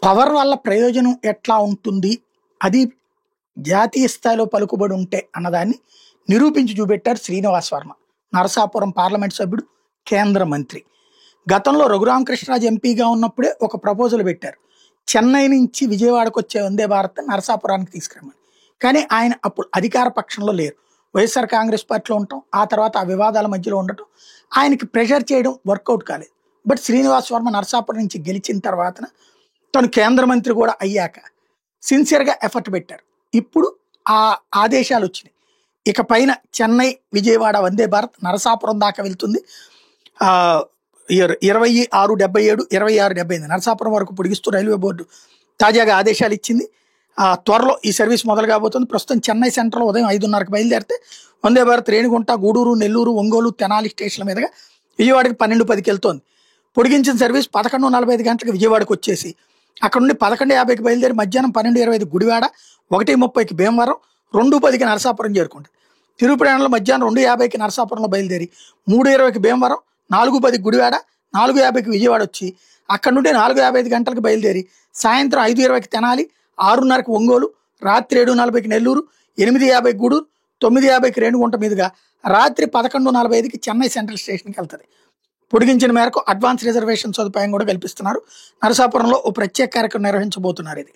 Power వల్ల ప్రయోజనం ఎట్లా ఉంటుంది, అది జాతీయ స్థాయిలో పలుకుబడి ఉంటే అన్నదాన్ని నిరూపించి చూపెట్టారు శ్రీనివాస్ వర్మ, నరసాపురం పార్లమెంట్ సభ్యుడు, కేంద్ర మంత్రి. గతంలో రఘురామకృష్ణరాజు ఎంపీగా ఉన్నప్పుడే ఒక ప్రపోజల్ పెట్టారు, చెన్నై నుంచి విజయవాడకు వచ్చే వందే భారత్ నరసాపురానికి తీసుకురమ్మని. కానీ ఆయన అప్పుడు అధికార పక్షంలో లేరు, వైఎస్ఆర్ కాంగ్రెస్ పార్టీలో ఉండటం, ఆ తర్వాత ఆ వివాదాల మధ్యలో ఉండటం, ఆయనకి ప్రెషర్ చేయడం వర్కౌట్ కాలేదు. బట్ శ్రీనివాస్ వర్మ నరసాపురం నుంచి గెలిచిన తర్వాత తను కేంద్ర మంత్రి కూడా అయ్యాక సిన్సియర్గా ఎఫర్ట్ పెట్టారు. ఇప్పుడు ఆ ఆదేశాలు వచ్చినాయి, ఇక పైన చెన్నై విజయవాడ వందే భారత్ నరసాపురం దాకా వెళ్తుంది. 26/77, 26/78 నరసాపురం వరకు పొడిగిస్తూ రైల్వే బోర్డు తాజాగా ఆదేశాలు ఇచ్చింది. త్వరలో ఈ సర్వీస్ మొదలు కాబోతుంది. ప్రస్తుతం చెన్నై సెంట్రల్ ఉదయం 5:30కి బయలుదేరితే వందే భారత్ రేణిగుంట, గూడూరు, నెల్లూరు, ఒంగోలు, తెనాలి స్టేషన్ల మీదుగా విజయవాడకి 12:10కి వెళ్తోంది. పొడిగించిన సర్వీస్ 11:45 గంటలకు విజయవాడకు వచ్చేసి అక్కడ నుండి 11:50కి బయలుదేరి మధ్యాహ్నం 12:25 గుడివాడ, 1:30కి భీమవరం, 2:10కి నరసాపురం చేరుకుంటుంది. తిరుగు ప్రయాణంలో మధ్యాహ్నం 2:50కి నరసాపురంలో బయలుదేరి 3:20కి భీమవరం, 4:10కి గుడివాడ, 4:50కి విజయవాడ వచ్చి అక్కడ నుండి 4:55 గంటలకు బయలుదేరి సాయంత్రం 5:20కి తెనాలి, 6:30కి ఒంగోలు, రాత్రి 7:40కి నెల్లూరు, 8:50కి గూడూరు, 9:50కి రేణిగుంట మీదుగా రాత్రి 11:45కి చెన్నై సెంట్రల్ స్టేషన్కి వెళ్తుంది. పొడిగించిన మేరకు అడ్వాన్స్ రిజర్వేషన్ సదుపాయం కూడా కల్పిస్తున్నారు. నరసాపురంలో ఓ ప్రత్యేక కార్యక్రమం నిర్వహించబోతున్నారు. ఇది